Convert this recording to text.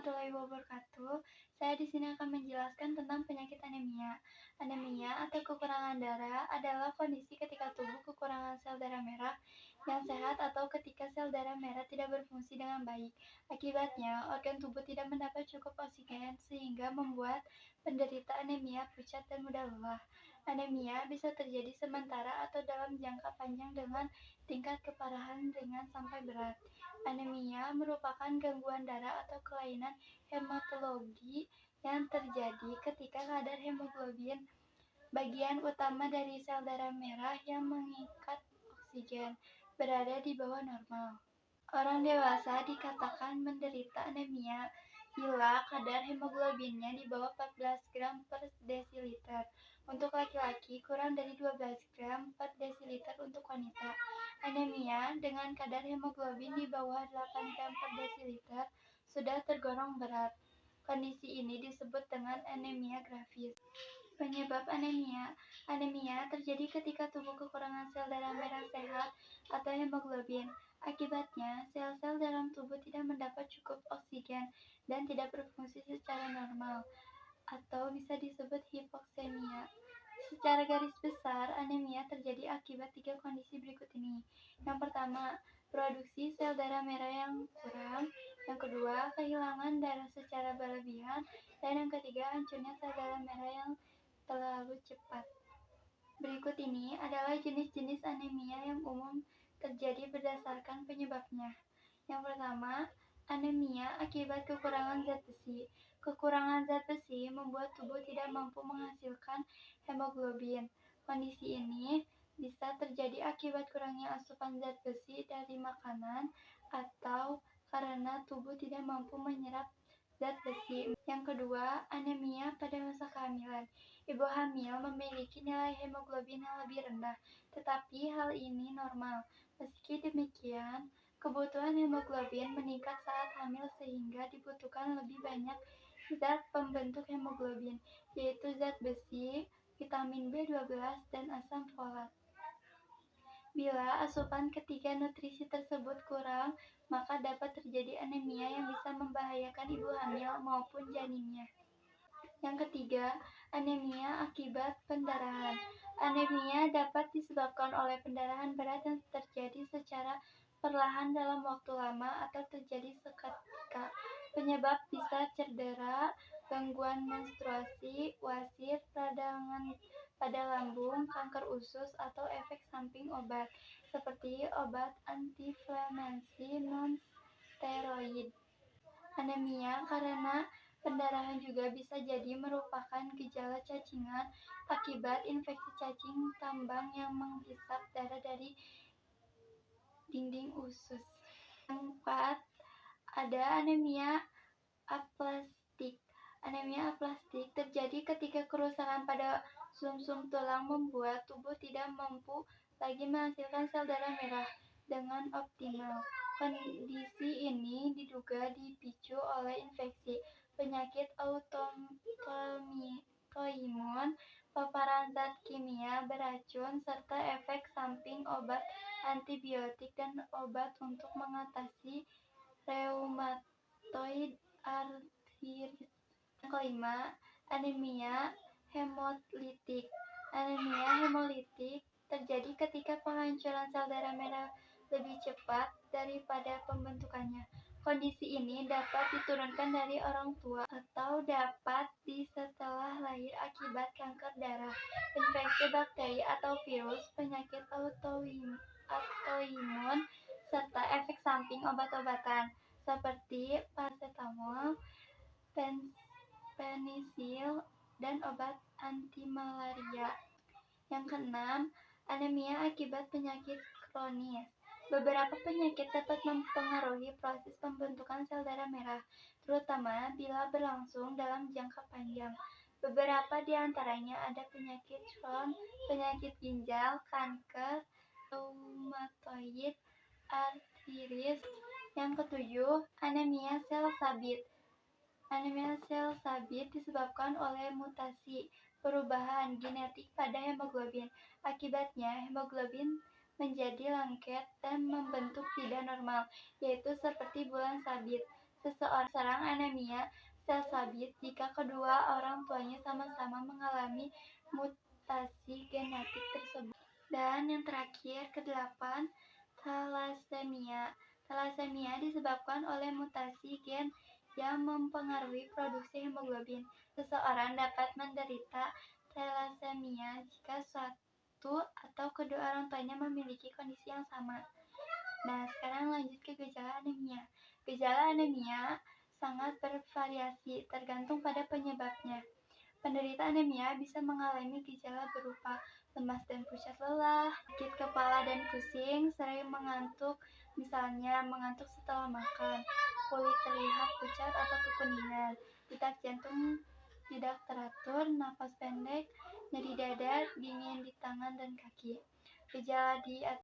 warahmatullahi wabarakatuh. Saya di sini akan menjelaskan tentang penyakit anemia. Anemia atau kekurangan darah adalah kondisi ketika tubuh kekurangan sel darah merah yang sehat atau ketika sel darah merah tidak berfungsi dengan baik. Akibatnya, organ tubuh tidak mendapat cukup oksigen sehingga membuat penderita anemia pucat dan mudah lelah. Anemia bisa terjadi sementara atau dalam jangka panjang dengan tingkat keparahan ringan sampai berat. Anemia merupakan gangguan darah atau kelainan hematologi yang terjadi ketika kadar hemoglobin, bagian utama dari sel darah merah yang mengikat oksigen, berada di bawah normal. Orang dewasa dikatakan menderita anemia bila kadar hemoglobinnya di bawah 14 gram per desiliter. Untuk laki-laki kurang dari 12 gram per desiliter untuk wanita. Anemia dengan kadar hemoglobin di bawah 8 gram per desiliter sudah tergolong berat. Kondisi ini disebut dengan anemia grafis. Penyebab anemia. Anemia terjadi ketika tubuh kekurangan sel darah merah sehat atau hemoglobin. Akibatnya, sel-sel dalam tubuh tidak mendapat cukup oksigen dan tidak berfungsi secara normal, atau bisa disebut hipoksemia. Secara garis besar, anemia terjadi akibat 3 kondisi berikut ini. Yang pertama, produksi sel darah merah yang kurang. Yang kedua, kehilangan darah secara berlebihan. Dan yang ketiga, hancurnya sel darah merah yang terlalu cepat. Berikut ini adalah jenis-jenis anemia yang umum terjadi berdasarkan penyebabnya. Yang pertama, anemia akibat kekurangan zat besi. Kekurangan zat besi membuat tubuh tidak mampu menghasilkan hemoglobin. Kondisi ini bisa terjadi akibat kurangnya asupan zat besi dari makanan atau karena tubuh tidak mampu menyerap zat besi. Yang kedua, anemia pada masa kehamilan. Ibu hamil memiliki nilai hemoglobin yang lebih rendah, tetapi hal ini normal. Meski demikian, kebutuhan hemoglobin meningkat saat hamil sehingga dibutuhkan lebih banyak zat pembentuk hemoglobin, yaitu zat besi, vitamin B12, dan asam folat. Bila asupan ketiga nutrisi tersebut kurang, maka dapat terjadi anemia yang bisa membahayakan ibu hamil maupun janinnya. Yang ketiga, anemia akibat pendarahan. Anemia dapat disebabkan oleh pendarahan berat yang terjadi secara perlahan dalam waktu lama atau terjadi seketika. Penyebab bisa cedera, gangguan menstruasi, wasir, peradangan pada lambung, kanker usus, atau efek samping obat, seperti obat antiinflamasi non-steroid. Anemia karena pendarahan juga bisa jadi merupakan gejala cacingan akibat infeksi cacing tambang yang menghisap darah dari dinding usus. Yang keempat, ada anemia aplastik. Anemia aplastik terjadi ketika kerusakan pada sumsum tulang membuat tubuh tidak mampu lagi menghasilkan sel darah merah dengan optimal. Kondisi ini diduga dipicu oleh infeksi, penyakit autoimun, paparan zat kimia beracun, serta efek samping obat antibiotik dan obat untuk mengatasi reumatoid arthritis. Yang kelima, anemia hemolitik. Anemia hemolitik terjadi ketika penghancuran sel darah merah lebih cepat daripada pembentukannya. Kondisi ini dapat diturunkan dari orang tua atau dapat setelah lahir akibat kanker darah, infeksi bakteri atau virus, penyakit autoimun, serta efek samping obat-obatan seperti paracetamol, penisil, dan obat anti-malaria. Yang keenam, anemia akibat penyakit kronis. Beberapa penyakit dapat mempengaruhi proses pembentukan sel darah merah, terutama bila berlangsung dalam jangka panjang. Beberapa di antaranya ada penyakit Crohn, penyakit ginjal, kanker, reumatoid arthritis. Yang ketujuh, anemia sel sabit. Anemia sel sabit disebabkan oleh mutasi, perubahan genetik pada hemoglobin. Akibatnya, hemoglobin menjadi lengket dan membentuk tidak normal, yaitu seperti bulan sabit. Seseorang anemia selsabit jika kedua orang tuanya sama-sama mengalami mutasi genetik tersebut. Dan yang terakhir, ke-8, thalassemia. Thalassemia disebabkan oleh mutasi gen yang mempengaruhi produksi hemoglobin. Seseorang dapat menderita thalassemia jika satu atau kedua orang tuanya memiliki kondisi yang sama. Nah, sekarang lanjut ke gejala anemia. Gejala anemia sangat bervariasi tergantung pada penyebabnya. Penderita anemia bisa mengalami gejala berupa lemas dan pucat lelah, sakit kepala dan pusing, sering mengantuk, misalnya mengantuk setelah makan, kulit terlihat pucat atau kekuningan, detak jantung tidak teratur, napas pendek, nyeri dada, dingin di tangan dan kaki. Gejala di